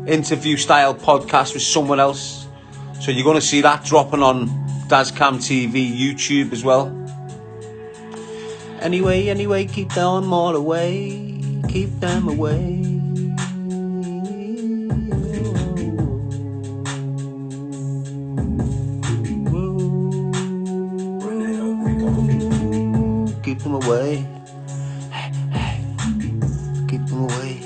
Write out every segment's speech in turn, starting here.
interview style podcast with someone else. So you're going to see that dropping on Dazcam TV YouTube as well. Anyway, keep them all away. Keep them away. Keep them away. Keep them away.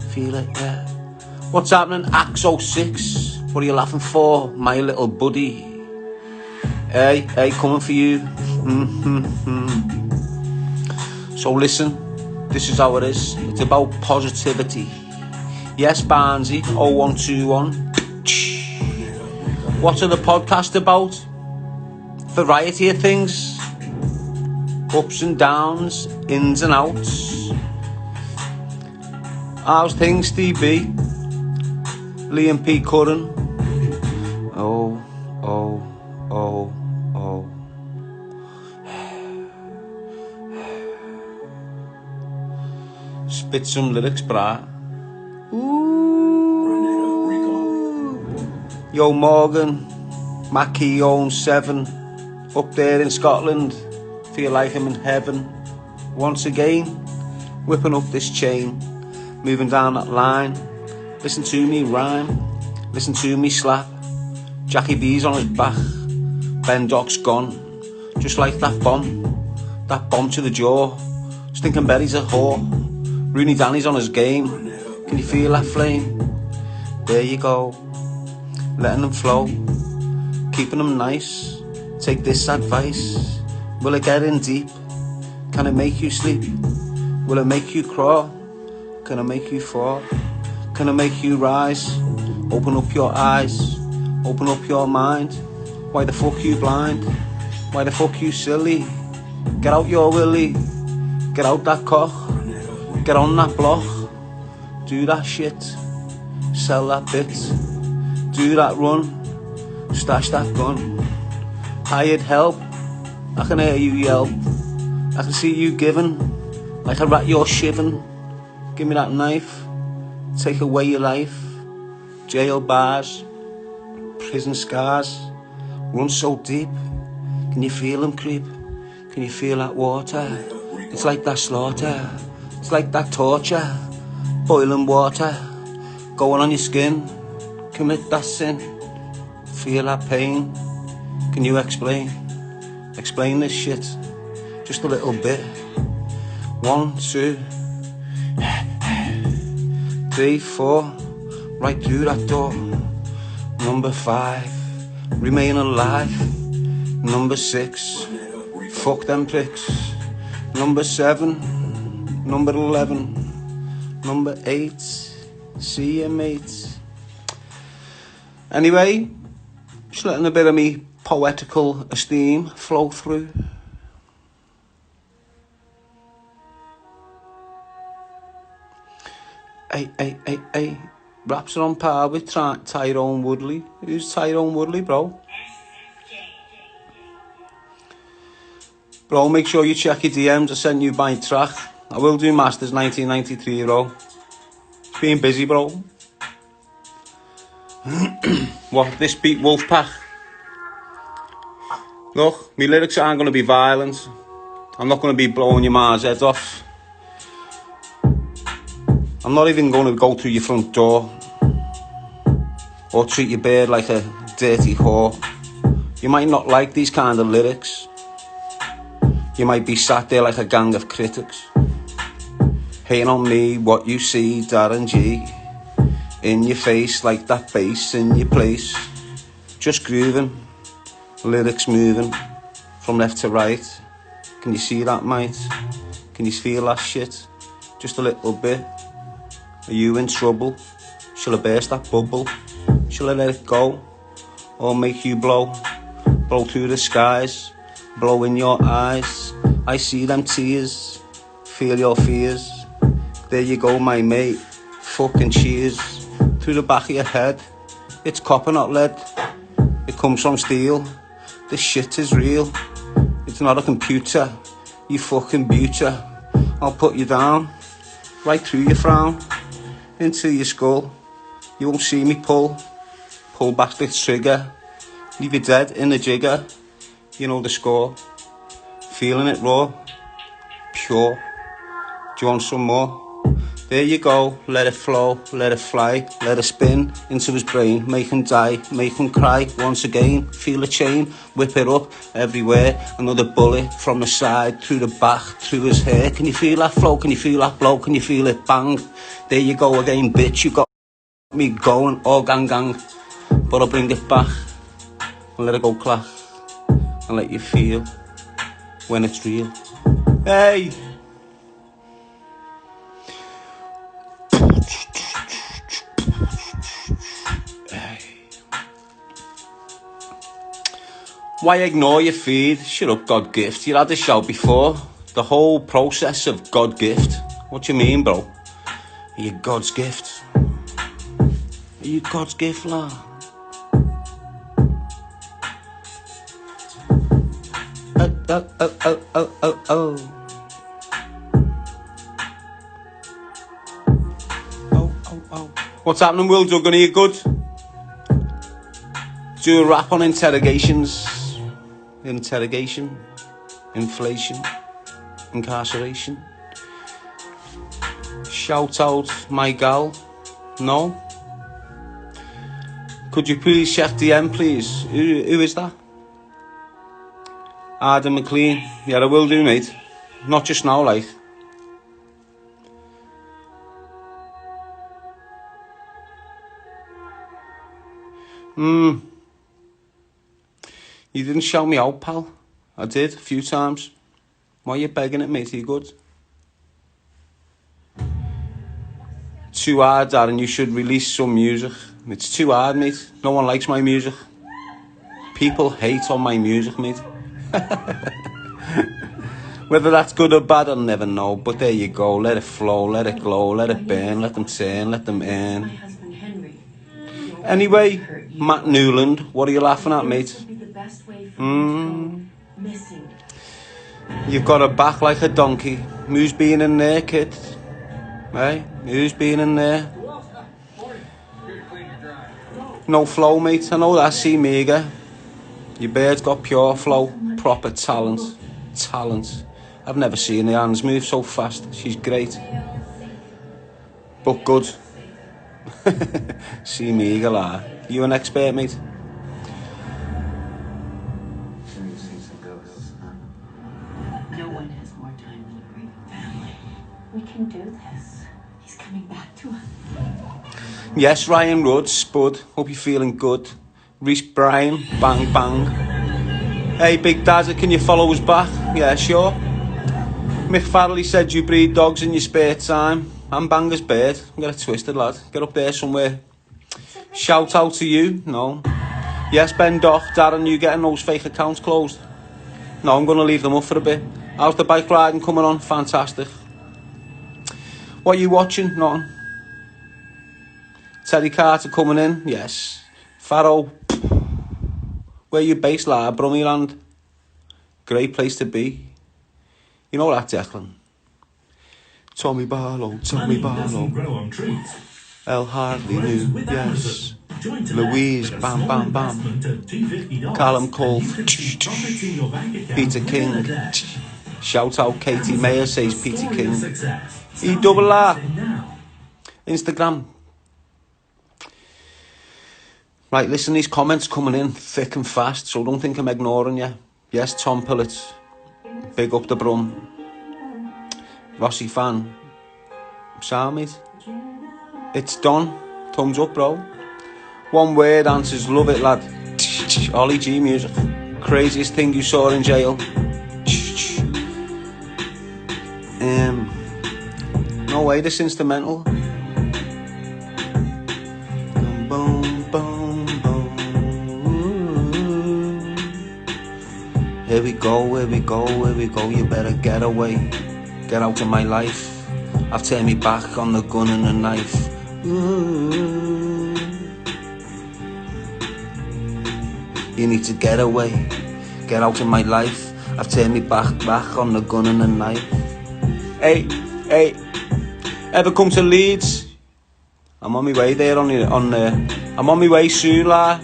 Feel it, yeah. What's happening? Axo 6. What are you laughing for, my little buddy? Hey, coming for you. So listen, this is how it is. It's about positivity. Yes, Barnsey, 0121. What are the podcast about? Variety of things. Ups and downs, ins and outs. How's things, DB? Liam P. Curran. Oh. Spit some lyrics, brah. Ooh. Yo, Morgan. Mackie 07. Up there in Scotland. Feel like I'm in heaven. Once again, whipping up this chain. Moving down that line. Listen to me rhyme. Listen to me slap. Jackie B's on his back. Ben Doc's gone. Just like that bomb. That bomb to the jaw. Stinking Berry's a whore. Rooney Danny's on his game. Can you feel that flame? There you go. Letting them flow. Keeping them nice. Take this advice. Will it get in deep? Can it make you sleep? Will it make you crawl? Can it make you fall? Can it make you rise? Open up your eyes. Open up your mind. Why the fuck you blind? Why the fuck you silly? Get out your willy. Get out that cock. Get on that block. Do that shit. Sell that bit. Do that run. Stash that gun. Hired help. I can hear you yelp. I can see you giving. Like a rat you're shiving. Give me that knife. Take away your life. Jail bars. Prison scars. Run so deep. Can you feel them creep? Can you feel that water? It's like that slaughter. It's like that torture. Boiling water. Going on your skin. Commit that sin. Feel that pain. Can you explain? Explain this shit. Just a little bit. 1, 2, 3, 4. Right through that door. Number 5. Remain alive. Number 6. Fuck them pricks. Number 7. Number 11. Number 8. See you, mates. Anyway, just letting a bit of me poetical esteem flow through. Hey. Raps are on par with Tyrone Woodley. Who's Tyrone Woodley, bro? Bro, make sure you check your DMs. I sent you my track. I will do Masters 1993, bro. Being busy, bro. What, this beat Wolfpack? Look, my lyrics aren't going to be violent. I'm not going to be blowing your ma's head off. I'm not even going to go through your front door or treat your bird like a dirty whore. You might not like these kind of lyrics. You might be sat there like a gang of critics, hating on me, what you see, Darren G. In your face like that bass in your place. Just grooving, lyrics moving from left to right. Can you see that, mate? Can you feel that shit? Just a little bit. Are you in trouble? Shall I burst that bubble? Shall I let it go? Or make you blow? Blow through the skies, blow in your eyes. I see them tears, feel your fears. There you go, my mate, fucking cheers. Through the back of your head, it's copper not lead. It comes from steel, this shit is real. It's not a computer, you fucking beauty. I'll put you down, right through your frown. into your skull. You won't see me pull back the trigger. Leave you dead in the jigger. You know the score. Feeling it raw, pure. Do you want some more? There you go, let it flow, let it fly, let it spin into his brain, make him die, make him cry once again. Feel a chain, whip it up everywhere. Another bullet from the side, through the back, through his hair. Can you feel that flow? Can you feel that blow? Can you feel it bang? There you go again, bitch, you got me going, all gang gang. But I'll bring it back and let it go clack and let you feel when it's real. Hey! Why ignore your feed? Shut up, God gift. You had this shout before. The whole process of God gift. What do you mean, bro? Are you God's gift? Are you God's gift, lad? Oh. What's happening, Will Duggan? Are you good? Do a rap on interrogations. Interrogation, inflation, incarceration. Shout out my gal. No? Could you please check DM, please? Who is that? Adam McLean. Yeah, I will do, mate. Not just now, like. You didn't shout me out, pal. I did, a few times. Why are you begging it, mate? Are you good? Too hard, Darren. You should release some music. It's too hard, mate. No one likes my music. People hate on my music, mate. Whether that's good or bad, I'll never know. But there you go. Let it flow, let it glow, let it burn, let them turn, let them earn. Anyway, Matt Newland, what are you laughing at, mate? You've got a back like a donkey. Who's been in there, kid? Hey, who's been in there? No flow, mate. I know that. See Mega. Your bird's got pure flow, proper talent. I've never seen the hands move so fast. She's great, but good. See Mega, la. You an expert, mate? No one has more time than a great family. We can do this. He's coming back to us. Yes, Ryan Rudd, Spud. Hope you're feeling good. Reese Bryan, bang bang. Hey, Big Dazza, can you follow us back? Yeah, sure. Mick Farrelly said you breed dogs in your spare time. I'm Banger's bird. Get it twisted, lad. Get up there somewhere. Shout out to you. No. Yes, Ben Doc, Darren, you getting those fake accounts closed? No, I'm going to leave them up for a bit. How's the bike riding coming on? Fantastic. What are you watching? Nothing. Terry Carter coming in? Yes. Farrow. Where you based, lad? Brummyland. Great place to be. You know that, Declan? Tommy Barlow. El Hardley knew, yes. Louise, bam, bam, bam. Callum Cole, Peter King. Shout out Katie Mayer, says Peter King. E-double-R. Instagram. Right, listen, these comments coming in thick and fast, so don't think I'm ignoring you. Yes, Tom Pillett. Big up the Brum. Rossi fan. Sound, mate? It's done. Thumbs up, bro. One word answers, love it, lad. Ollie G music. Craziest thing you saw in jail. No way, this instrumental. Boom, boom, boom. Here we go. You better get away. Get out of my life. I've turned me back on the gun and the knife. Ooh. You need to get away. Get out of my life. I've turned me back on the gun and the knife. Hey. Ever come to Leeds? I'm on my way there I'm on my way soon, like,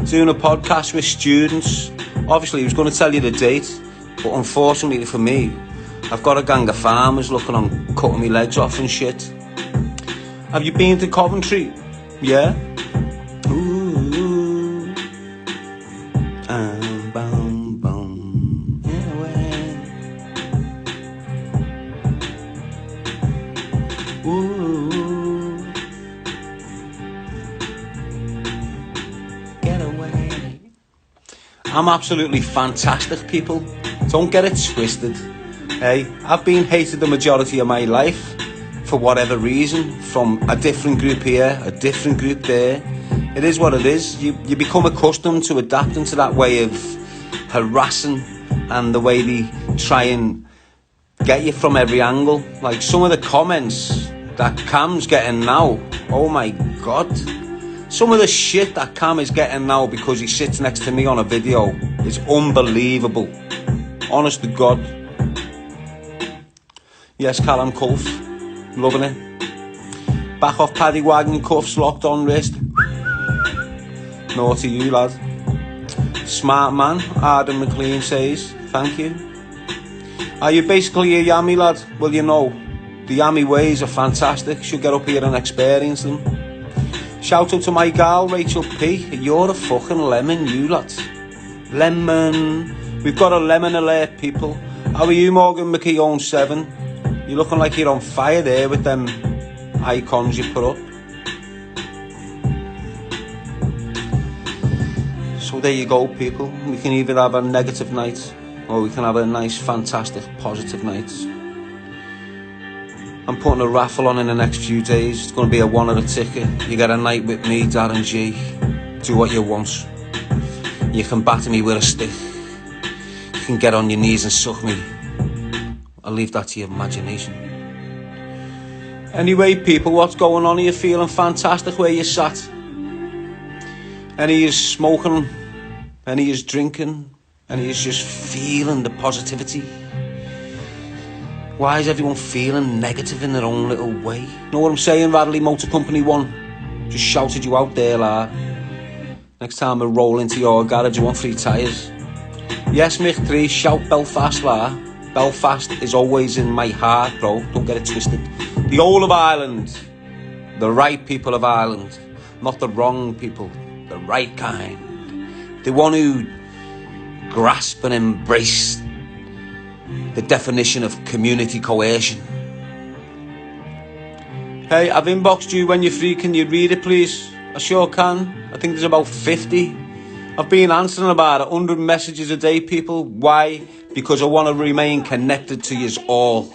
doing a podcast with students. Obviously, he was going to tell you the date, but unfortunately for me, I've got a gang of farmers looking on cutting my legs off and shit. Have you been to Coventry? Yeah? Ooh. Boom, boom. Ooh. Get away. I'm absolutely fantastic, people. Don't get it twisted. Hey, I've been hated the majority of my life for whatever reason, from a different group here, a different group there. It is what it is. You become accustomed to adapting to that way of harassing and the way they try and get you from every angle. Like some of the comments that Cam's getting now, oh my God. Some of the shit that Cam is getting now because he sits next to me on a video is unbelievable. Honest to God. Yes, Callum Cuff. Loving it. Back off paddy wagon, cuffs locked on wrist. Naughty you, lad. Smart man, Adam McLean says. Thank you. Are you basically a yammy, lad? Well, you know, the yammy ways are fantastic. Should get up here and experience them. Shout out to my gal, Rachel P. You're a fucking lemon, you lot. Lemon. We've got a lemon alert, people. How are you, Morgan McKeown 7? You're looking like you're on fire there with them icons you put up. So there you go, people. We can either have a negative night or we can have a nice, fantastic, positive night. I'm putting a raffle on in the next few days. It's going to be a one of a ticket. You get a night with me, Darren G. Do what you want. You can batter me with a stick. You can get on your knees and suck me. I'll leave that to your imagination. Anyway, people, what's going on? Are you feeling fantastic where you sat? Any is smoking, any is drinking, any is just feeling the positivity. Why is everyone feeling negative in their own little way? Know what I'm saying, Radley Motor Company 1? Just shouted you out there, like. Next time I roll into your garage, you want 3 tyres. Yes, Mick 3, shout Belfast, like. Belfast is always in my heart, bro. Don't get it twisted. The whole of Ireland. The right people of Ireland. Not the wrong people. The right kind. The one who grasp and embrace the definition of community coercion. Hey, I've inboxed you when you're free. Can you read it, please? I sure can. I think there's about 50. I've been answering about 100 messages a day, people. Why? Because I want to remain connected to yous all.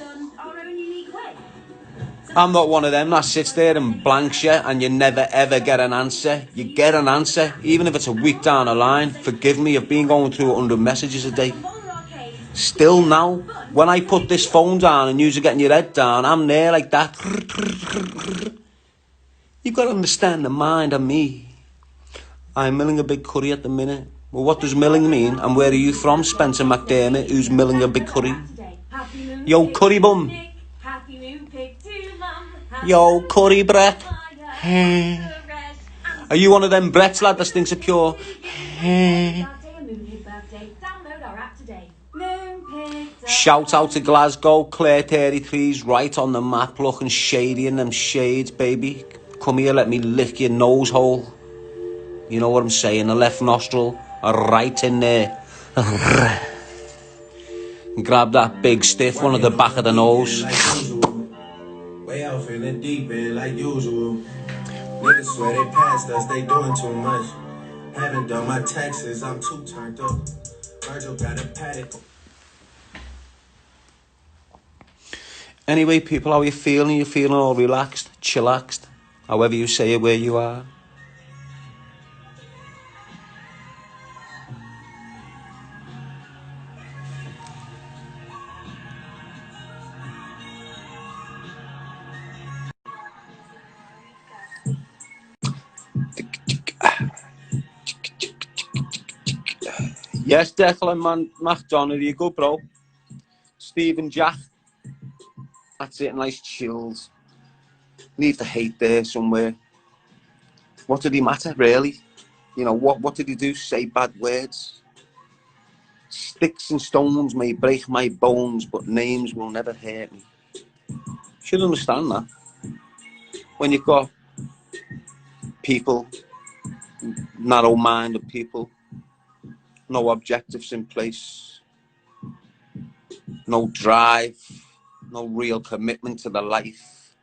I'm not one of them that sits there and blanks you and you never ever get an answer. You get an answer, even if it's a week down the line. Forgive me, I've been going through 100 messages a day. Still now, when I put this phone down and you're getting your head down, I'm there like that. You've got to understand the mind of me. I'm milling a big curry at the minute. Well, what does milling mean? And where are you from, Spencer McDermott, who's milling a big curry? Yo, curry bum. Yo, curry Brett. Are you one of them Bretts, lad, that stinks of pure? Shout out to Glasgow, Claire 33's right on the map, looking shady in them shades, baby. Come here, let me lick your nose hole. You know what I'm saying? The left nostril, right in there. Grab that big stiff one at the back of the nose. Way off in the deep end like usual. Niggas swear they passed us, they doing too much. Haven't done my taxes, I'm too turned up. Virgil got a paddock. Anyway, people, how are you feeling? You feeling all relaxed, chillaxed? However you say it where you are. Yes, Declan McDonald, you good, bro? Stephen Jack. That's it, nice chills. Leave the hate there somewhere. What did he matter, really? You know, what did he do? Say bad words? Sticks and stones may break my bones, but names will never hurt me. You should understand that. When you've got people, narrow-minded people, no objectives in place, no drive, no real commitment to the life,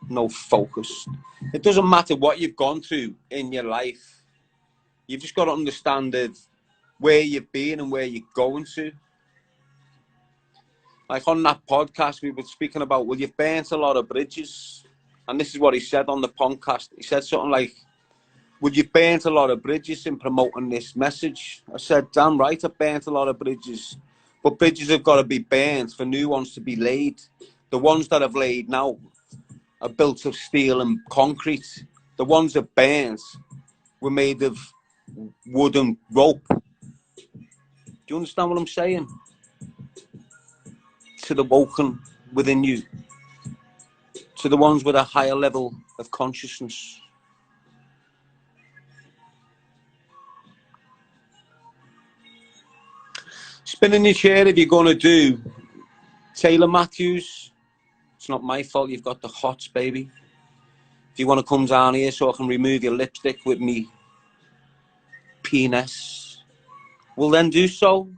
no focus. It doesn't matter what you've gone through in your life. You've just got to understand that where you've been and where you're going to. Like on that podcast, we were speaking about, well, you've burnt a lot of bridges. And this is what he said on the podcast. He said something like, well, you've burnt a lot of bridges in promoting this message. I said, damn right, I've burnt a lot of bridges. But bridges have got to be burnt for new ones to be laid. The ones that have laid now are built of steel and concrete. The ones that burnt were made of wood and rope. Do you understand what I'm saying? To the woken within you, to the ones with a higher level of consciousness. Spinning your chair if you're going to do Taylor Matthews. It's not my fault you've got the hots, baby. If you want to come down here so I can remove your lipstick with me penis, well then do so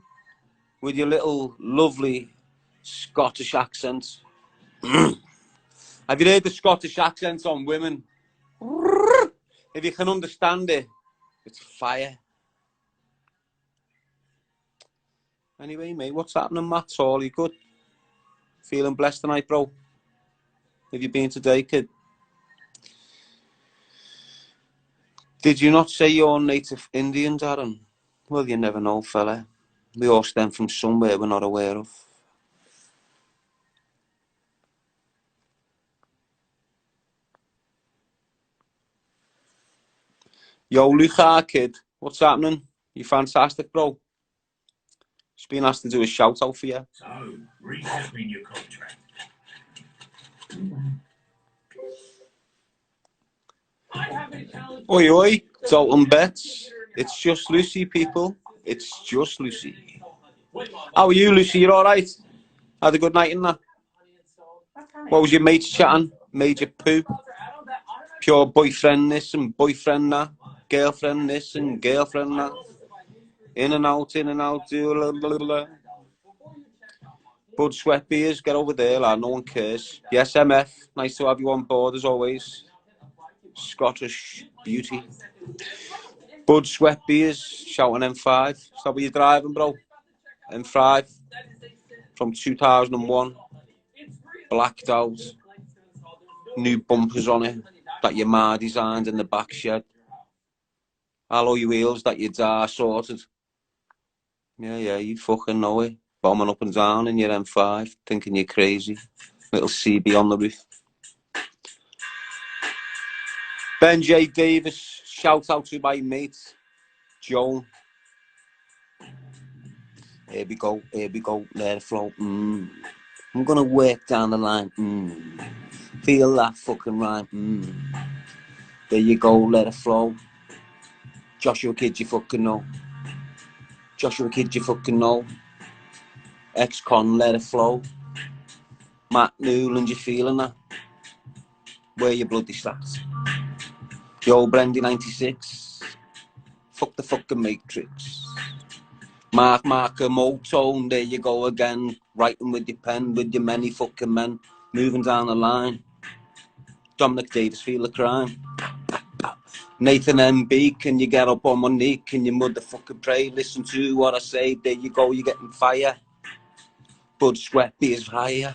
with your little lovely Scottish accent. Have you heard the Scottish accents on women? If you can understand it, it's fire. Anyway, mate, what's happening, Matt? All you good? Feeling blessed tonight, bro? Have you been today, kid? Did you not say you're native Indian, Darren? Well, you never know, fella. We all stem from somewhere we're not aware of. Yo, Luca, kid, what's happening? You fantastic, bro. Just been asked to do a shout out for you. So, reshuffling your contract. Oi, oi, Dalton Betts. It's just Lucy, people. It's just Lucy. How are you, Lucy? You all right? Had a good night in that? What was your mates chatting? Made you poo? Pure boyfriend this and boyfriend that. Girlfriend this and girlfriend that. In and out, blah, blah, blah. Bud Sweat Beers, get over there, lad. No one cares. Yes, MF. Nice to have you on board as always. Scottish beauty. Bud Sweat Beers, shouting M5. Is that what you're driving, bro? M5 from 2001. Blacked out. New bumpers on it that your ma designed in the back shed. Alloy wheels that your dad sorted. Yeah, you fucking know it. Bombing up and down in your M5, thinking you're crazy. Little CB on the roof. Ben J. Davis, shout out to my mate, Joan. Here we go, let it flow. I'm gonna work down the line. Feel that fucking rhyme. There you go, let it flow. Joshua Kid, you fucking know. Joshua Kid, you fucking know. Ex-con, let it flow. Matt Newland, you feeling that? Where you bloody stacked? Yo, Brendy 96. Fuck the fucking Matrix. Mark Motone, there you go again. Writing with your pen, with your many fucking men. Moving down the line. Dominic Davis, feel the crime. Nathan MB, can you get up on one knee? Can you motherfucking pray? Listen to what I say, there you go, you're getting fire. Bud Sweat is higher.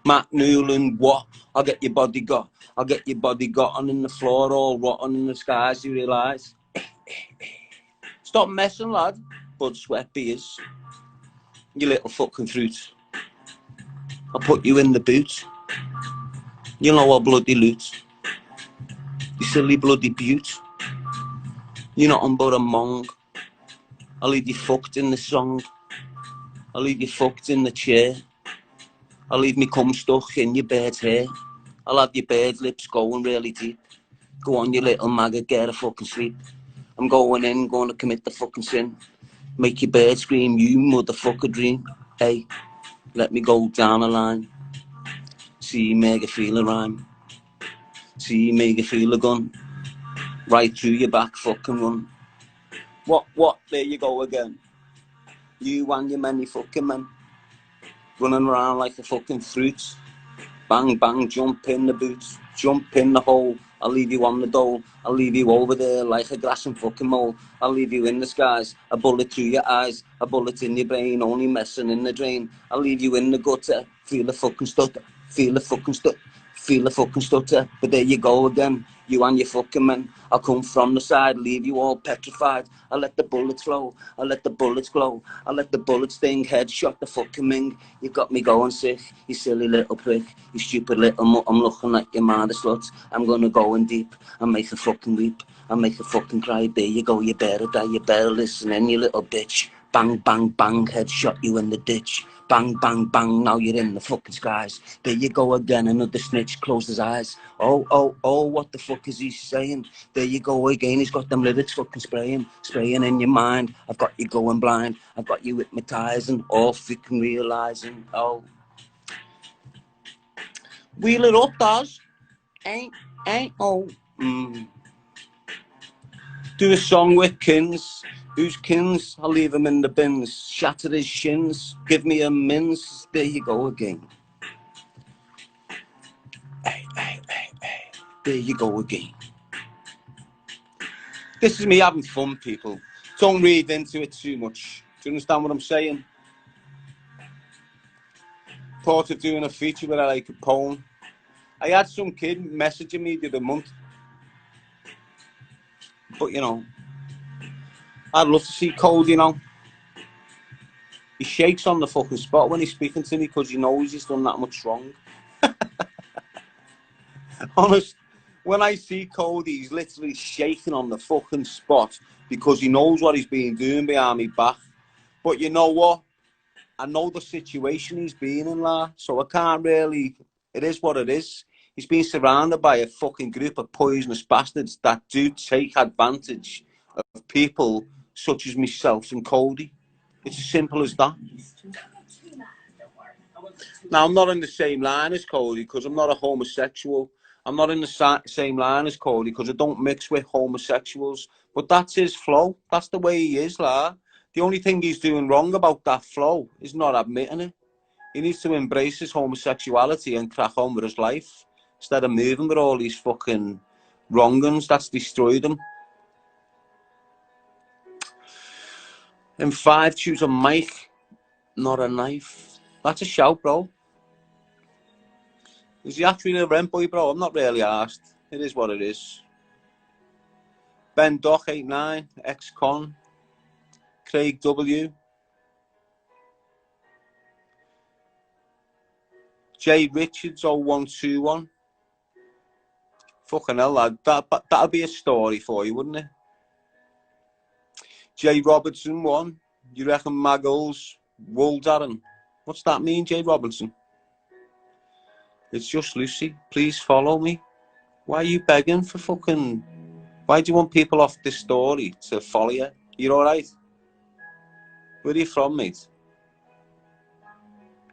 Matt Newland, what? I'll get your body got. I'll get your body got on in the floor, all rotten in the skies, you realise? Stop messing, lad. Bud Sweat Beers. You little fucking fruit. I'll put you in the boot. You know I'll bloody loot. You silly bloody beaut. You're not on but a mong. I'll leave you fucked in the song. I'll leave you fucked in the chair. I'll leave me cum stuck in your bird's hair. I'll have your bird lips going really deep. Go on, you little maggot, get a fucking sleep. I'm going in, going to commit the fucking sin. Make your bird scream, you motherfucker dream. Hey, let me go down the line. See, make it feel a rhyme. See, make it feel a gun. Right through your back, fucking run. What? There you go again. You and your many fucking men. Running around like a fucking fruit. Bang, bang, jump in the boots. Jump in the hole. I'll leave you on the dole. I'll leave you over there like a grass and fucking mole. I'll leave you in the skies. A bullet through your eyes. A bullet in your brain. Only messing in the drain. I'll leave you in the gutter. Feel the fucking stutter. Feel the fucking stutter. Feel the fucking stutter. But there you go again. You and your fucking men. I'll come from the side. Leave you all petrified. I'll let the bullets flow. I'll let the bullets glow. I'll let the bullets sting. Headshot the fucking ming. You got me going sick. You silly little prick. You stupid little mutt. I'm looking at your mother slut. I'm gonna go in deep. I'll make her fucking weep. I'll make her fucking cry. There you go. You better die. You better listen in, you little bitch. Bang, bang, bang. Headshot you in the ditch. Bang, bang, bang. Now you're in the fucking skies. There you go again. Another snitch. Closed his eyes. Oh, oh, oh. What the fuck is he saying? There you go again. He's got them lyrics fucking spraying in your mind. I've got you going blind. I've got you hypnotizing. All freaking realizing. Oh. Wheel it up, Daz. Ain't, oh. Do a song with Kins. Who's Kins? I'll leave him in the bins. Shatter his shins. Give me a mince. There you go again. Hey. There you go again. This is me having fun, people. Don't read into it too much. Do you understand what I'm saying? Thought of doing a feature where I like a poem. I had some kid messaging me the other month. But, you know, I'd love to see Cody, you know. He shakes on the fucking spot when he's speaking to me because he knows he's done that much wrong. Honest, when I see Cody, he's literally shaking on the fucking spot because he knows what he's been doing behind me back. But you know what? I know the situation he's been in, lah, so I can't really... It is what it is. He's been surrounded by a fucking group of poisonous bastards that do take advantage of people such as myself and Cody. It's as simple as that. Now, I'm not in the same line as Cody because I'm not a homosexual. I'm not in the same line as Cody because I don't mix with homosexuals. But that's his flow. That's the way he is, lah. The only thing he's doing wrong about that flow is not admitting it. He needs to embrace his homosexuality and crack on with his life instead of moving with all these fucking wrong-uns that's destroyed him. And 5, choose a mic, not a knife. That's a shout, bro. Is he actually a rent boy, bro? I'm not really asked. It is what it is. Ben Doc 89, ex-con. Craig W. J Richards 0121. Fucking hell, lad. That'll be a story for you, wouldn't it? J Robertson 1. You reckon Maggles? Wool Darren. What's that mean, J Robertson? It's just Lucy. Please follow me. Why are you begging for fucking... Why do you want people off this story to follow you? You're alright? Where are you from, mate?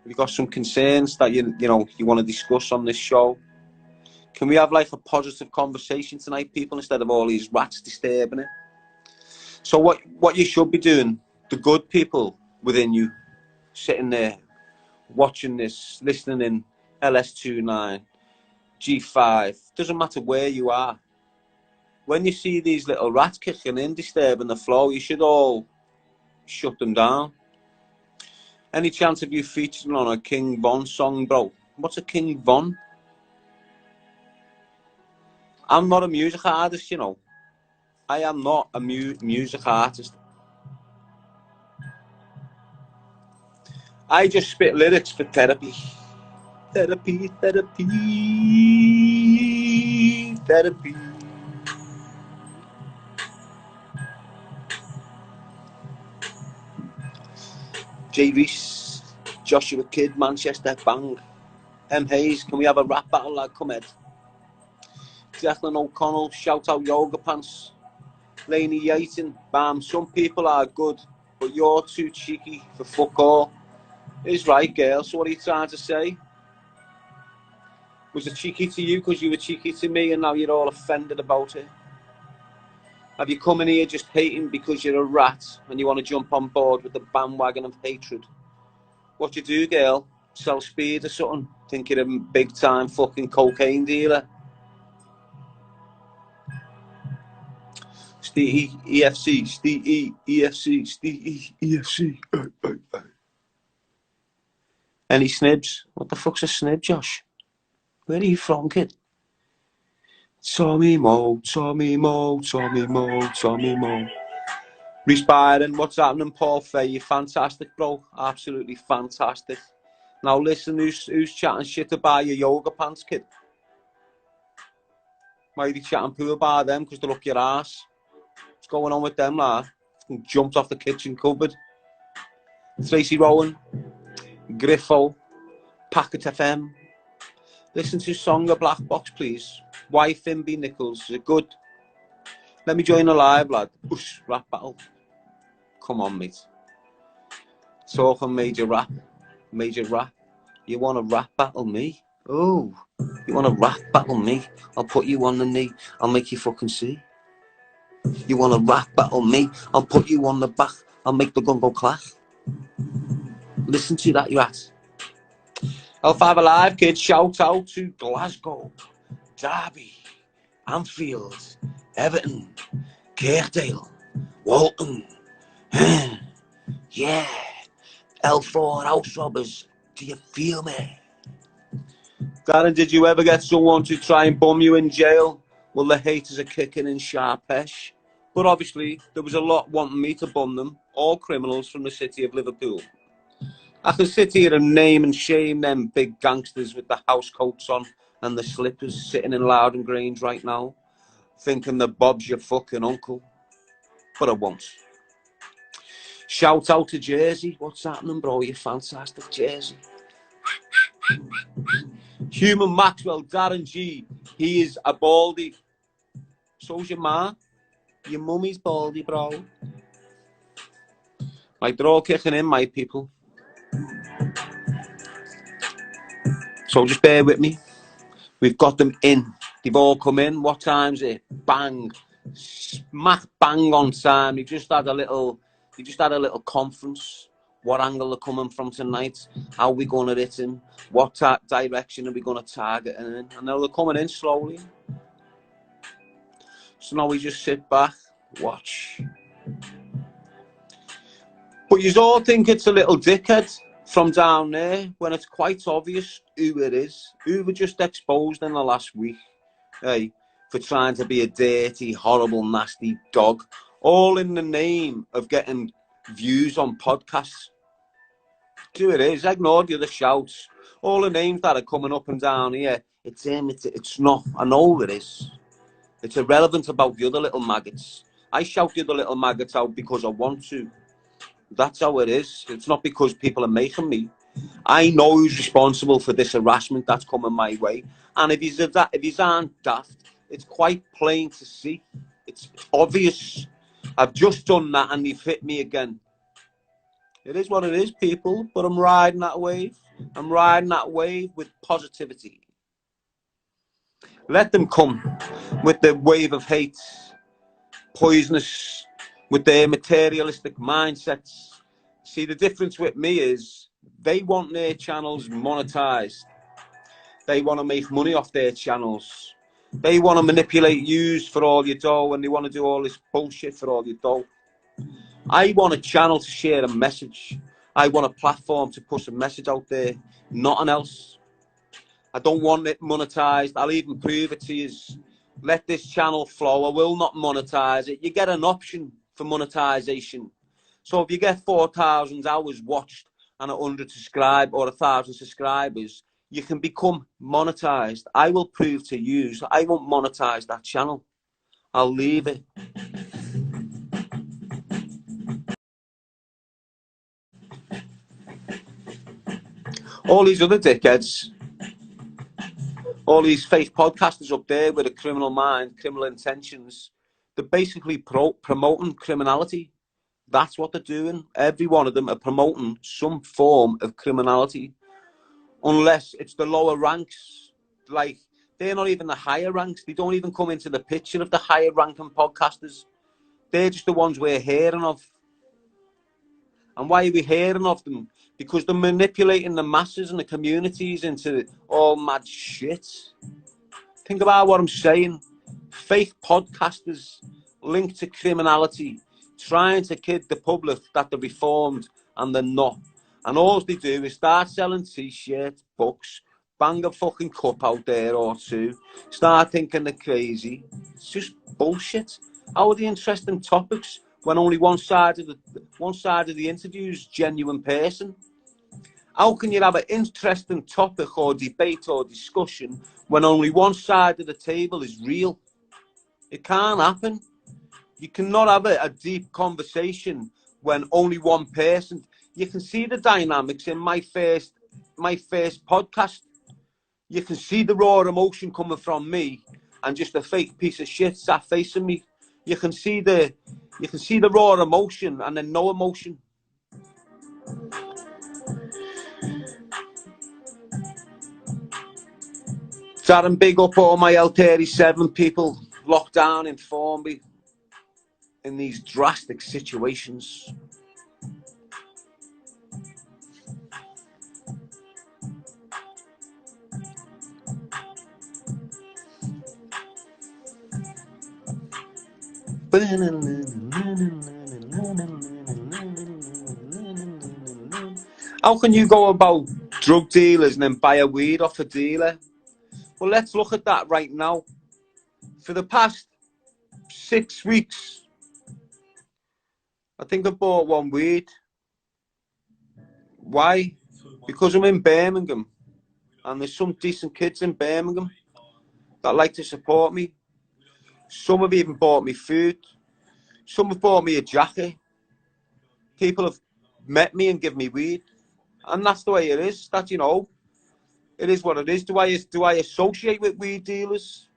Have you got some concerns that you want to discuss on this show? Can we have like a positive conversation tonight, people, instead of all these rats disturbing it? So what you should be doing, the good people within you, sitting there, watching this, listening in, LS29, G5, doesn't matter where you are. When you see these little rats kicking in, disturbing the flow, you should all shut them down. Any chance of you featuring on a King Von song, bro? What's a King Von? I'm not a music artist, you know. I am not a music artist. I just spit lyrics for therapy. Therapy. J Reese, Joshua Kidd, Manchester, bang. Hayes, can we have a rap battle, lad? Come Ed. Declan O'Connell, shout out Yoga Pants. Laney Yaton, bam. Some people are good, but you're too cheeky for fuck all. Is right, girl. So what are you trying to say? Was it cheeky to you because you were cheeky to me and now you're all offended about it? Have you come in here just hating because you're a rat and you want to jump on board with the bandwagon of hatred? What you do, girl? Sell speed or something? Think you're a big time fucking cocaine dealer? Steve EFC, Steve EFC, Steve EFC. Any snibs? What the fuck's a snib, Josh? Where are you from, kid? Tommy Mo, Tommy Mo, Tommy Mo, Tommy Mo. Reese Byron, what's happening, Paul Fay? You're fantastic, bro. Absolutely fantastic. Now listen, who's chatting shit about your yoga pants, kid? Why are you chatting poo about them? Because they look your ass. What's going on with them, lad? Jumped off the kitchen cupboard. Tracy Rowan, Griffo, Packet FM. Listen to Song of Black Box, please. Why Finby Nichols? Is it good? Let me join a live, lad. Oosh, rap battle. Come on, mate. Talking major rap. Major rap. You want to rap battle me? Oh, you want to rap battle me? I'll put you on the knee. I'll make you fucking see. You want to rap battle me? I'll put you on the back. I'll make the gun go clack. Listen to that, you rat. L5 Alive, kids. Shout out to Glasgow, Derby, Anfield, Everton, Kirkdale, Walton. Yeah. L4 house robbers. Do you feel me? Darren, did you ever get someone to try and bum you in jail? Well, the haters are kicking in Sharpesh. But obviously, there was a lot wanting me to bum them, all criminals from the city of Liverpool. I can sit here and name and shame them big gangsters with the house coats on and the slippers sitting in Loudon Grange right now, thinking that Bob's your fucking uncle. But I won't. Shout out to Jersey. What's happening, bro? You fantastic, Jersey. Human Maxwell, Darren G. He is a baldy. So's your ma. Your mummy's baldy, bro. Like, they're all kicking in, my people. So just bear with me. We've got them in. They've all come in. What time's it? Bang. Smack bang on time. They just had a little conference. What angle they're coming from tonight? How are we going to hit him? What direction are we going to target him in? And now they're coming in slowly. So now we just sit back, watch. But you all think it's a little dickhead from down there when it's quite obvious who it is, who were just exposed in the last week, hey, for trying to be a dirty, horrible, nasty dog, all in the name of getting views on podcasts. Who it is, ignore the other shouts. All the names that are coming up and down here, it's him, it's not. I know who it is. It's irrelevant about the other little maggots. I shout the other little maggots out because I want to. That's how it is. It's not because people are making me. I know who's responsible for this harassment that's coming my way. And if he's aren't daft, it's quite plain to see. It's obvious. I've just done that and they've hit me again. It is what it is, people. But I'm riding that wave. I'm riding that wave with positivity. Let them come with the wave of hate, poisonous, with their materialistic mindsets. See, the difference with me is they want their channels monetized. They want to make money off their channels. They want to manipulate yous for all your dough, and they want to do all this bullshit for all your dough. I want a channel to share a message. I want a platform to push a message out there. Nothing else. I don't want it monetized. I'll even prove it to you. Let this channel flow. I will not monetize it. You get an option for monetization. So if you get 4,000 hours watched and 100 subscribe or 1,000 subscribers, you can become monetized. I will prove to you. I won't monetize that channel. I'll leave it. All these other dickheads, all these fake podcasters up there with a criminal mind, criminal intentions, they're basically promoting criminality. That's what they're doing. Every one of them are promoting some form of criminality, unless it's the lower ranks. Like, they're not even the higher ranks. They don't even come into the picture of the higher ranking podcasters. They're just the ones we're hearing of. And why are we hearing of them? Because they're manipulating the masses and the communities into all mad shit. Think about what I'm saying. Fake podcasters linked to criminality, trying to kid the public that they're reformed and they're not. And all they do is start selling t-shirts, books, bang a fucking cup out there or two, start thinking they're crazy. It's just bullshit. How are the interesting topics when only one side of the interview is genuine person? How can you have an interesting topic or debate or discussion when only one side of the table is real? It can't happen. You cannot have a deep conversation when only one person. You can see the dynamics in my first podcast. You can see the raw emotion coming from me and just a fake piece of shit sat facing me. You can see the raw emotion and then no emotion. Darren, big up all my L37 people locked down in Formby in these drastic situations. How can you go about drug dealers and then buy a weed off a dealer? Well, let's look at that right now. For the past 6 weeks, I think I bought one weed. Why? Because I'm in Birmingham and there's some decent kids in Birmingham that like to support me. Some have even bought me food. Some have bought me a jacket. People have met me and given me weed. And that's the way it is. That, you know, it is what it is. Do I associate with weed dealers?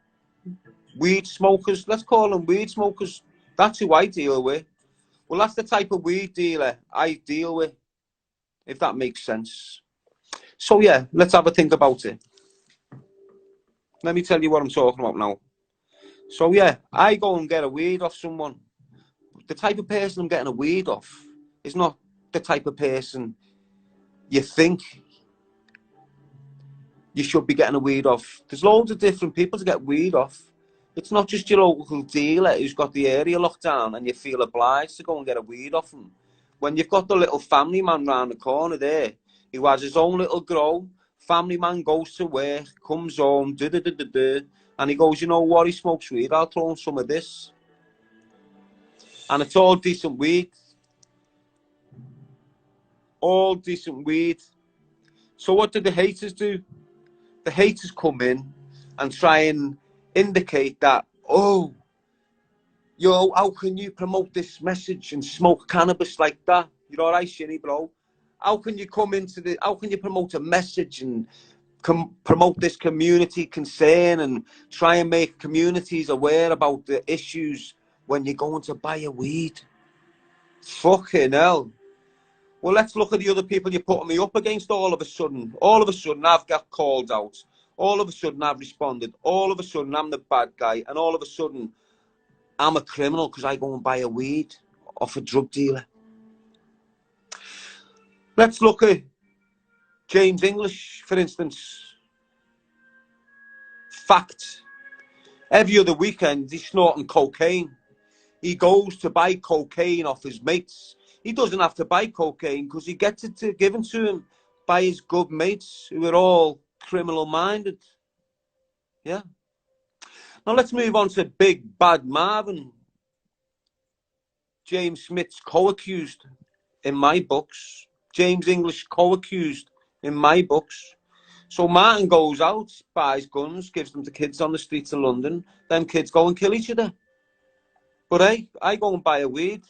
Weed smokers? Let's call them weed smokers. That's who I deal with. Well, that's the type of weed dealer I deal with, if that makes sense. So, yeah, let's have a think about it. Let me tell you what I'm talking about now. So, yeah, I go and get a weed off someone. The type of person I'm getting a weed off is not the type of person you think you should be getting a weed off. There's loads of different people to get weed off. It's not just your local dealer who's got the area locked down and you feel obliged to go and get a weed off him. When you've got the little family man round the corner there who has his own little grow, family man goes to work, comes home, and he goes, you know what, he smokes weed, I'll throw him some of this. And it's all decent weed. All decent weed. So what do the haters do? The haters come in and try and indicate that, oh, yo, how can you promote this message and smoke cannabis like that? You're all right, Shinny, bro. How can you promote a message and promote this community concern and try and make communities aware about the issues when you're going to buy a weed? Fucking hell. Well, let's look at the other people you're putting me up against all of a sudden. All of a sudden, I've got called out. All of a sudden, I've responded. All of a sudden, I'm the bad guy. And all of a sudden, I'm a criminal because I go and buy a weed off a drug dealer. Let's look at James English, for instance. Fact. Every other weekend, he's snorting cocaine. He goes to buy cocaine off his mates. He doesn't have to buy cocaine because he gets it given to him by his good mates who are all criminal-minded. Yeah. Now let's move on to Big Bad Marvin. James Smith's co-accused in my books. James English co-accused in my books. So Martin goes out, buys guns, gives them to kids on the streets of London. Them kids go and kill each other. But hey, I go and buy a weed,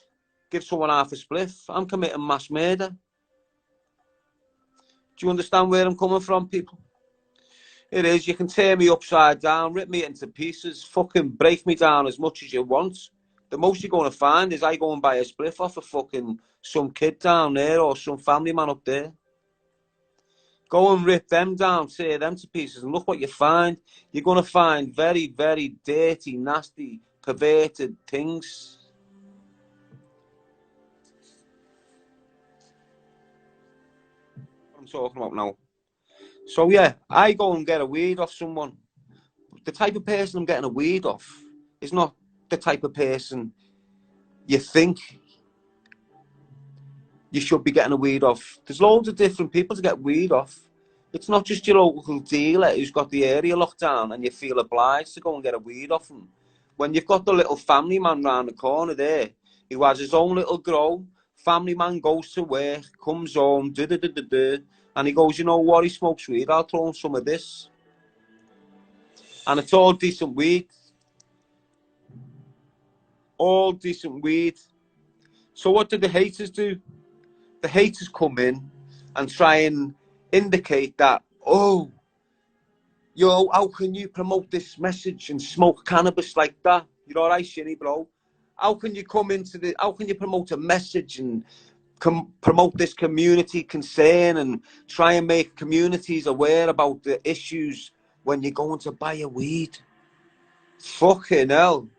give someone half a spliff. I'm committing mass murder. Do you understand where I'm coming from, people? It is. You can tear me upside down, rip me into pieces, fucking break me down as much as you want. The most you're going to find is I go and buy a spliff off of fucking some kid down there or some family man up there. Go and rip them down, tear them to pieces, and look what you find. You're going to find very, very dirty, nasty, perverted things. What I'm talking about now. So yeah, I go and get a weed off someone. The type of person I'm getting a weed off is not the type of person you think you should be getting a weed off. There's loads of different people to get weed off. It's not just your local dealer who's got the area locked down and you feel obliged to go and get a weed off him. When you've got the little family man round the corner there who has his own little grow, family man goes to work, comes home, and he goes, you know what, he smokes weed, I'll throw him some of this. And it's all decent weed. All decent weed. So what do the haters do? The haters come in and try and indicate that, oh, yo, how can you promote this message and smoke cannabis like that? You're all right, Shinny, bro. How can you how can you promote a message and promote this community concern and try and make communities aware about the issues when you're going to buy a weed? Fucking hell.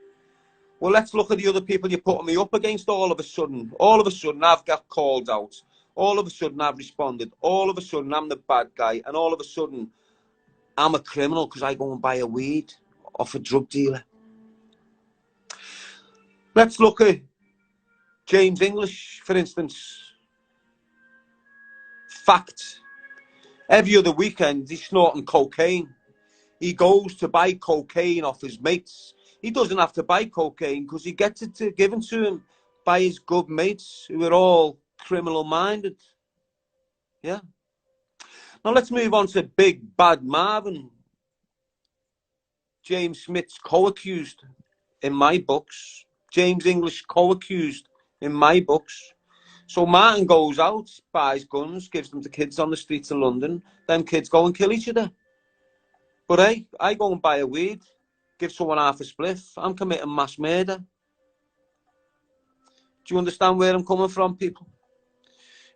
Well, let's look at the other people you're putting me up against all of a sudden. All of a sudden, I've got called out. All of a sudden, I've responded. All of a sudden, I'm the bad guy. And all of a sudden, I'm a criminal because I go and buy a weed off a drug dealer. Let's look at James English, for instance. Fact. Every other weekend, he's snorting cocaine. He goes to buy cocaine off his mates. He doesn't have to buy cocaine because he gets it given to him by his good mates who are all criminal-minded. Yeah. Now let's move on to Big Bad Marvin. James Smith's co-accused in my books. James English co-accused in my books. So Martin goes out, buys guns, gives them to kids on the streets of London. Them kids go and kill each other. But hey, I go and buy a weed, give someone half a spliff. I'm committing mass murder. Do you understand where I'm coming from, people?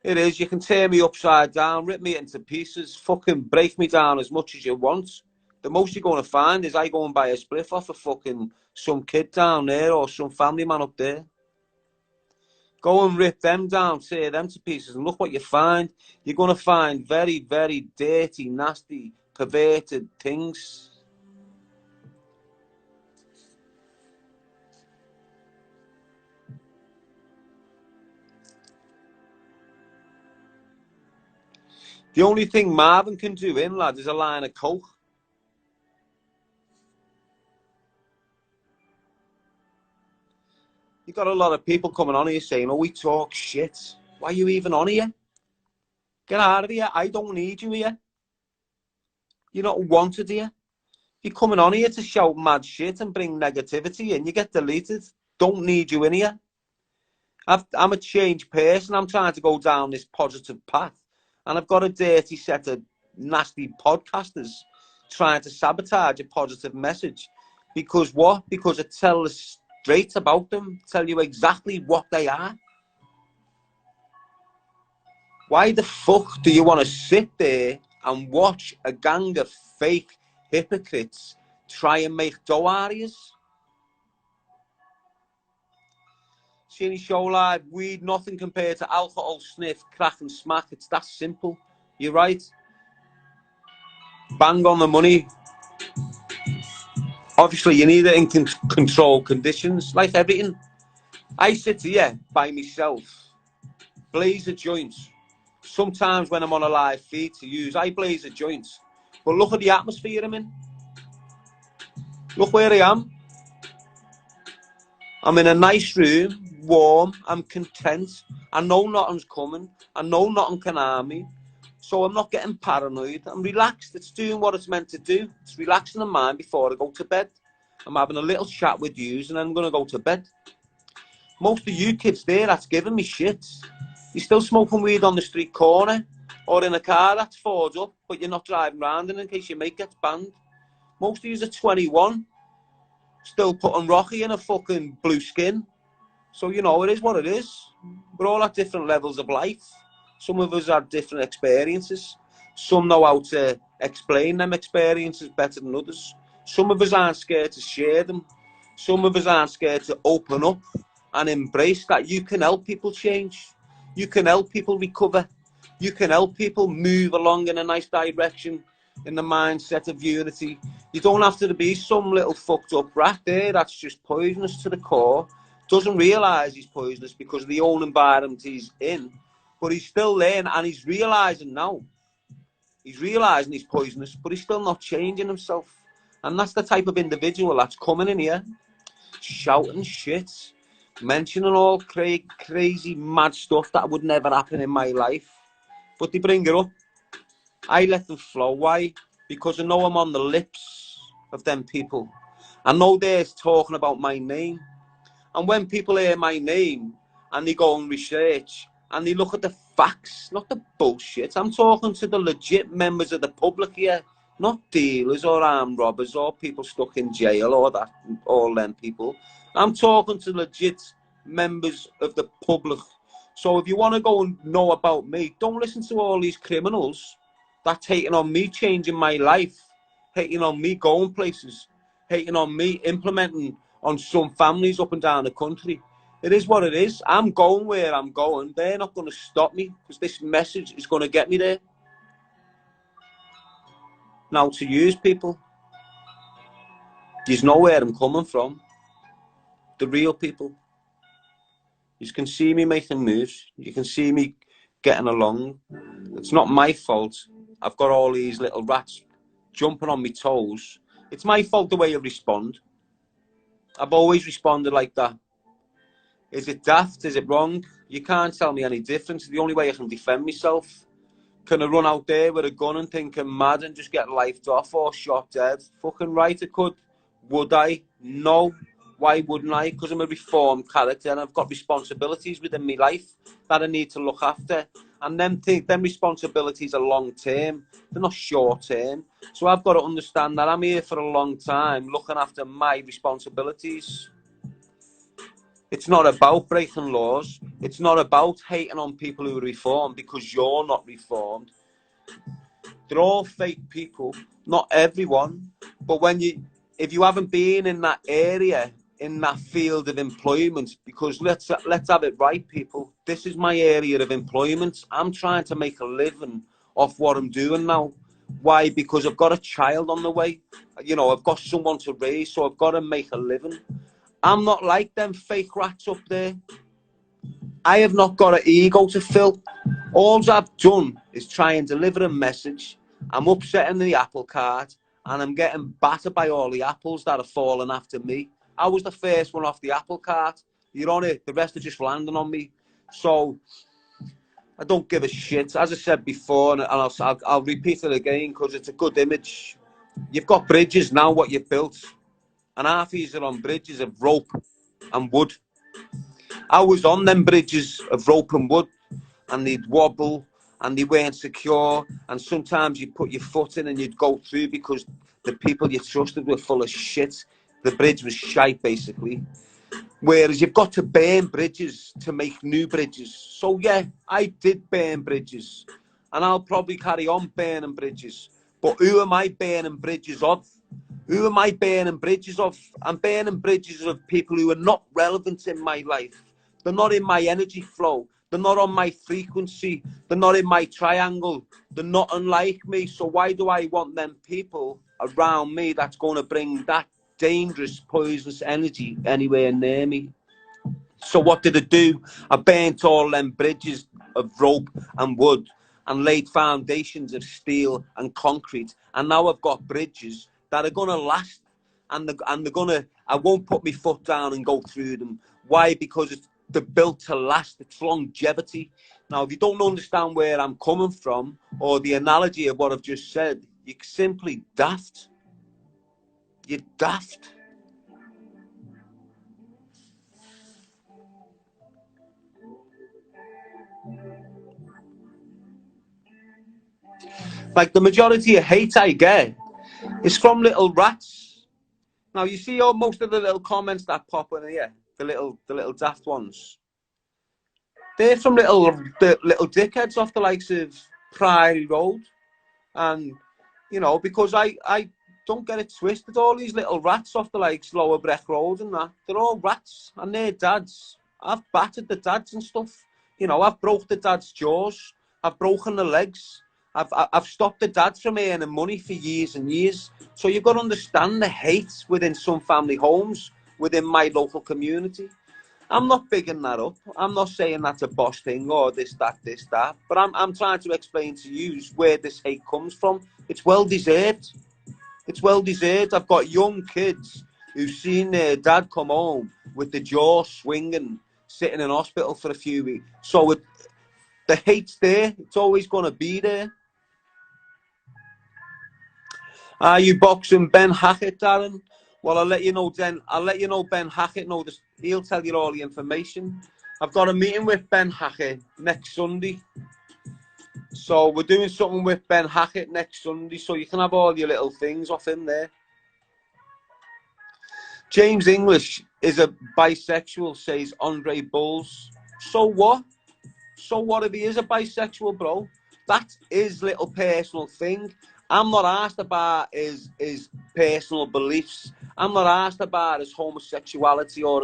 It is. You can tear me upside down, rip me into pieces, fucking break me down as much as you want. The most you're going to find is I go and buy a spliff off of fucking some kid down there or some family man up there. Go and rip them down, tear them to pieces, and look what you find. You're going to find very, very dirty, nasty, perverted things. The only thing Marvin can do in, lad, is a line of coke. You got a lot of people coming on here saying, oh, we talk shit. Why are you even on here? Get out of here. I don't need you here. You're not wanted here. You're coming on here to shout mad shit and bring negativity in. You get deleted. Don't need you in here. I'm a changed person. I'm trying to go down this positive path. And I've got a dirty set of nasty podcasters trying to sabotage a positive message. Because what? Because it tells straight about them, tell you exactly what they are. Why the fuck do you want to sit there and watch a gang of fake hypocrites try and make dough out of you? Shinny Show Live, weed, nothing compared to alcohol, sniff, crack and smack. It's that simple. You're right. Bang on the money. Obviously, you need it in controlled conditions, like everything. I sit here by myself, blaze a joint. Sometimes when I'm on a live feed to use, I blaze a joint. But look at the atmosphere I'm in. Look where I am. I'm in a nice room, warm, I'm content. I know nothing's coming. I know nothing can harm me. So I'm not getting paranoid. I'm relaxed. It's doing what it's meant to do. It's relaxing the mind before I go to bed. I'm having a little chat with yous and then I'm going to go to bed. Most of you kids there, that's giving me shit. You're still smoking weed on the street corner. Or in a car that's forged up, but you're not driving around in case your mate gets banned. Most of you are 21, still putting Rocky in a fucking blue skin. So, you know, it is what it is. We're all at different levels of life. Some of us have different experiences. Some know how to explain them experiences better than others. Some of us aren't scared to share them. Some of us aren't scared to open up and embrace that you can help people change. You can help people recover. You can help people move along in a nice direction, in the mindset of unity. You don't have to be some little fucked up rat there that's just poisonous to the core. Doesn't realise he's poisonous because of the own environment he's in. But he's still there and he's realising now. He's realising he's poisonous, but he's still not changing himself. And that's the type of individual that's coming in here, shouting shit, mentioning all crazy, mad stuff that would never happen in my life. But they bring it up. I let them flow. Why? Because I know I'm on the lips of them people. I know they're talking about my name. And when people hear my name and they go and research and they look at the facts, not the bullshit. I'm talking to the legit members of the public here, not dealers or armed robbers or people stuck in jail or that, all them people. I'm talking to legit members of the public. So if you want to go and know about me, don't listen to all these criminals that's hating on me changing my life, hating on me going places, hating on me implementing on some families up and down the country. It is what it is. I'm going where I'm going. They're not going to stop me because this message is going to get me there. Now, to use people, you know where I'm coming from. The real people. You can see me making moves. You can see me getting along. It's not my fault. I've got all these little rats jumping on my toes. It's my fault the way I respond. I've always responded like that. Is it daft? Is it wrong? You can't tell me any difference. The only way I can defend myself. Can I run out there with a gun and think I'm mad and just get lifed off or shot dead? Fucking right I could. Would I? No. Why wouldn't I? Because I'm a reformed character and I've got responsibilities within my life that I need to look after. And them responsibilities are long term. They're not short term. So I've got to understand that I'm here for a long time looking after my responsibilities. It's not about breaking laws. It's not about hating on people who are reformed because you're not reformed. They're all fake people, not everyone. But if you haven't been in that area, in that field of employment, because let's have it right, people. This is my area of employment. I'm trying to make a living off what I'm doing now. Why? Because I've got a child on the way. You know, I've got someone to raise, so I've got to make a living. I'm not like them fake rats up there. I have not got an ego to fill. All I've done is try and deliver a message. I'm upsetting the apple cart and I'm getting battered by all the apples that are falling after me. I was the first one off the apple cart. You're on it. The rest are just landing on me. So I don't give a shit. As I said before, and I'll repeat it again because it's a good image. You've got bridges now, what you've built. And half these are on bridges of rope and wood. I was on them bridges of rope and wood and they'd wobble and they weren't secure and sometimes you'd put your foot in and you'd go through because the people you trusted were full of shit. The bridge was shite basically. Whereas you've got to burn bridges to make new bridges. So yeah, I did burn bridges and I'll probably carry on burning bridges. But who am I burning bridges of? Who am I burning bridges of? I'm burning bridges of people who are not relevant in my life. They're not in my energy flow. They're not on my frequency. They're not in my triangle. They're not unlike me. So why do I want them people around me that's going to bring that dangerous, poisonous energy anywhere near me? So what did I do? I burnt all them bridges of rope and wood and laid foundations of steel and concrete. And now I've got bridges that are going to last. And they're going to, I won't put my foot down and go through them. Why? Because they're built to last. It's longevity. Now, if you don't understand where I'm coming from or the analogy of what I've just said, you're simply daft. You're daft. Like the majority of hate I get is from little rats. Now you see all most of the little comments that pop in here, the little daft ones. They're from little dickheads off the likes of Priory Road, and you know, because I don't get it twisted. All these little rats off the likes Lower Breck Road and that, they're all rats, and they're dads. I've battered the dads and stuff. You know, I've broke the dad's jaws. I've broken the legs. I've stopped the dads from earning money for years and years. So you've got to understand the hate within some family homes, within my local community. I'm not bigging that up. I'm not saying that's a boss thing or this, that. But I'm trying to explain to you where this hate comes from. It's well deserved. It's well deserved. I've got young kids who've seen their dad come home with the jaw swinging, sitting in hospital for a few weeks. So the hate's there. It's always going to be there. Are you boxing Ben Hackett, Darren? Well, I'll let you know then. I'll let you know Ben Hackett. No, he'll tell you all the information. I've got a meeting with Ben Hackett next Sunday. So we're doing something with Ben Hackett next Sunday. So you can have all your little things off him there. James English is a bisexual, says Andre Bulls. So what? So what if he is a bisexual, bro? That's his little personal thing. I'm not asked about his personal beliefs. I'm not asked about his homosexuality or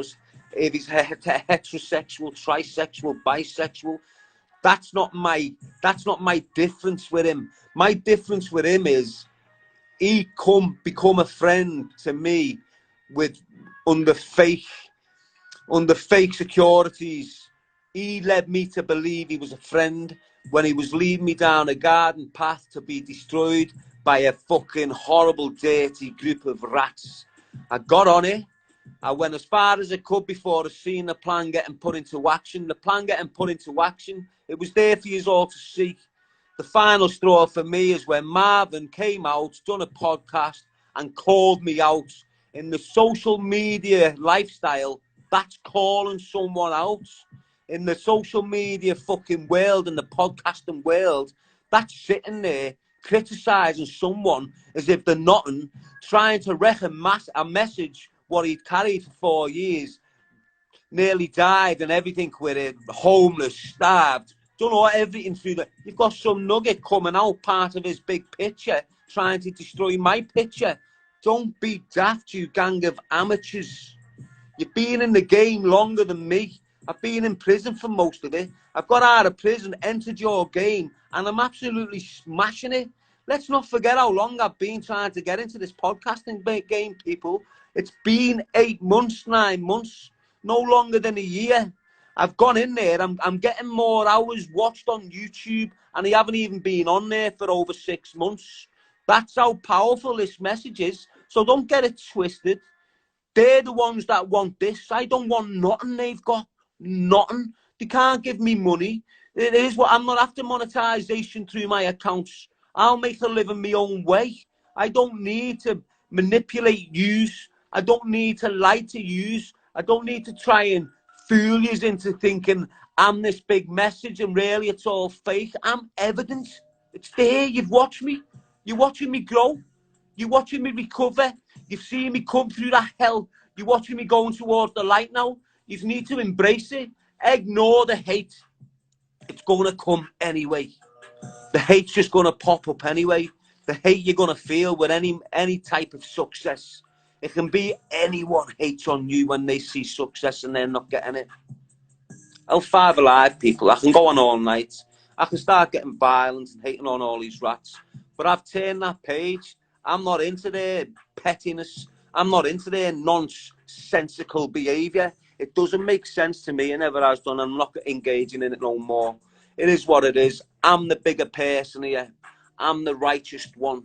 if he's heterosexual, trisexual, bisexual. That's not my difference with him. My difference with him is he become a friend to me with under fake securities. He led me to believe he was a friend when he was leading me down a garden path to be destroyed by a fucking horrible, dirty group of rats. I got on it. I went as far as I could before I seen the plan getting put into action. The plan getting put into action, it was there for you all to see. The final straw for me is when Marvin came out, done a podcast, and called me out. In the social media lifestyle, that's calling someone out. In the social media fucking world and the podcasting world, that's sitting there criticising someone as if they're nothing, trying to wreck a message what he'd carried for 4 years, nearly died and everything with it, homeless, starved, done all everything through that. You've got some nugget coming out, part of his big picture, trying to destroy my picture. Don't be daft, you gang of amateurs. You've been in the game longer than me. I've been in prison for most of it. I've got out of prison, entered your game, and I'm absolutely smashing it. Let's not forget how long I've been trying to get into this podcasting game, people. It's been 8 months, 9 months, no longer than a year. I've gone in there. I'm getting more hours watched on YouTube, and I haven't even been on there for over 6 months. That's how powerful this message is. So don't get it twisted. They're the ones that want this. I don't want nothing they've got. Nothing. They can't give me money. It is what I'm not after monetization through my accounts. I'll make a living my own way. I don't need to manipulate yous. I don't need to lie to yous. I don't need to try and fool yous into thinking I'm this big message and really it's all fake. I'm evidence. It's there. You've watched me. You're watching me grow. You're watching me recover. You've seen me come through that hell. You're watching me going towards the light now. You need to embrace it. Ignore the hate. It's going to come anyway. The hate's just going to pop up anyway. The hate you're going to feel with any type of success. It can be anyone hates on you when they see success and they're not getting it. L5 Alive, people. I can go on all night. I can start getting violent and hating on all these rats. But I've turned that page. I'm not into their pettiness. I'm not into their nonsensical behaviour. It doesn't make sense to me. It never has done. I'm not engaging in it no more. It is what it is. I'm the bigger person here. I'm the righteous one.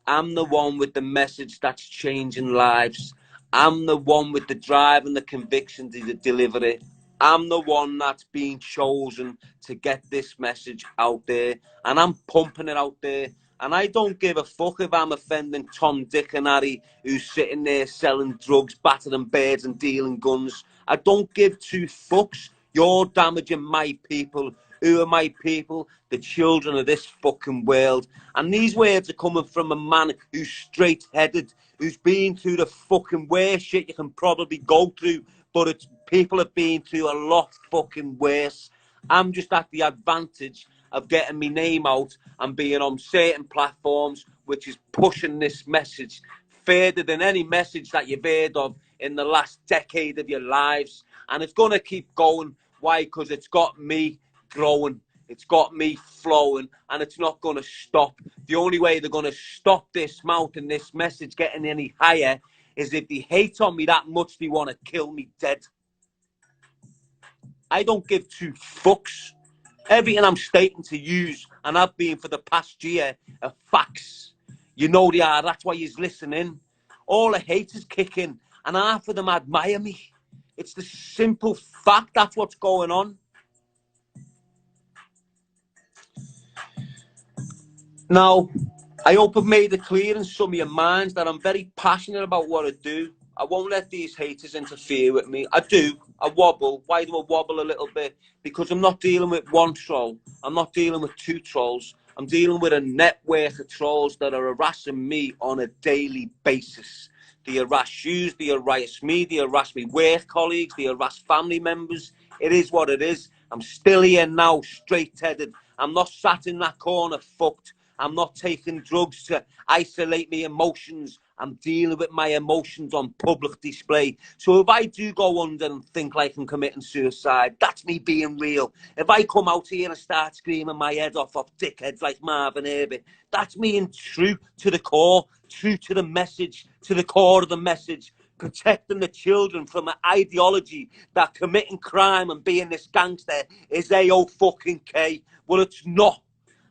I'm the one with the message that's changing lives. I'm the one with the drive and the conviction to deliver it. I'm the one that's being chosen to get this message out there. And I'm pumping it out there. And I don't give a fuck if I'm offending Tom, Dick and Harry, who's sitting there selling drugs, battering birds and dealing guns. I don't give two fucks. You're damaging my people. Who are my people? The children of this fucking world. And these words are coming from a man who's straight-headed, who's been through the fucking worst shit you can probably go through, but it's people have been through a lot fucking worse. I'm just at the advantage of getting my name out and being on certain platforms, which is pushing this message further than any message that you've heard of in the last decade of your lives. And it's going to keep going. Why? Because it's got me growing. It's got me flowing, and it's not going to stop. The only way they're going to stop this mouth and this message getting any higher is if they hate on me that much they want to kill me dead. I don't give two fucks. Everything I'm stating to use, and I've been for the past year, are facts. You know they are. That's why he's listening. All the haters kicking, and half of them admire me. It's the simple fact. That's what's going on. Now, I hope I've made it clear in some of your minds that I'm very passionate about what I do. I won't let these haters interfere with me. I do. I wobble. Why do I wobble a little bit? Because I'm not dealing with one troll. I'm not dealing with two trolls. I'm dealing with a network of trolls that are harassing me on a daily basis. They harass you, they harass me, they harass me work colleagues, they harass family members. It is what it is. I'm still here now, straight-headed. I'm not sat in that corner fucked. I'm not taking drugs to isolate my emotions. I'm dealing with my emotions on public display. So if I do go under and think like I'm committing suicide, that's me being real. If I come out here and start screaming my head off dickheads like Marvin Herbert, that's me in true to the core, true to the message, to the core of the message, protecting the children from an ideology that committing crime and being this gangster is A-O-fucking-K. Well, it's not.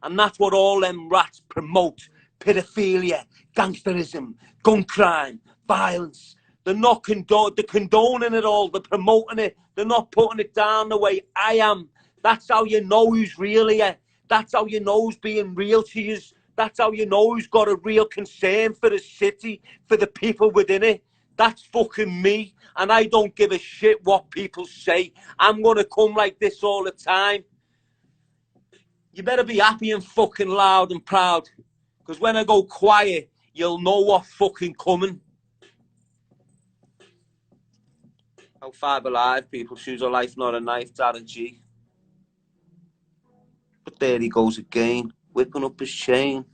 And that's what all them rats promote. Pedophilia, gangsterism, gun crime, violence. They're not they're condoning it all. They're promoting it. They're not putting it down the way I am. That's how you know who's real here. That's how you know who's being real to you. That's how you know who's got a real concern for the city, for the people within it. That's fucking me. And I don't give a shit what people say. I'm going to come like this all the time. You better be happy and fucking loud and proud. Because when I go quiet, you'll know what's fucking coming. How far alive, people. Choose a life, not a knife, Darren G. But there he goes again, whipping up his chain.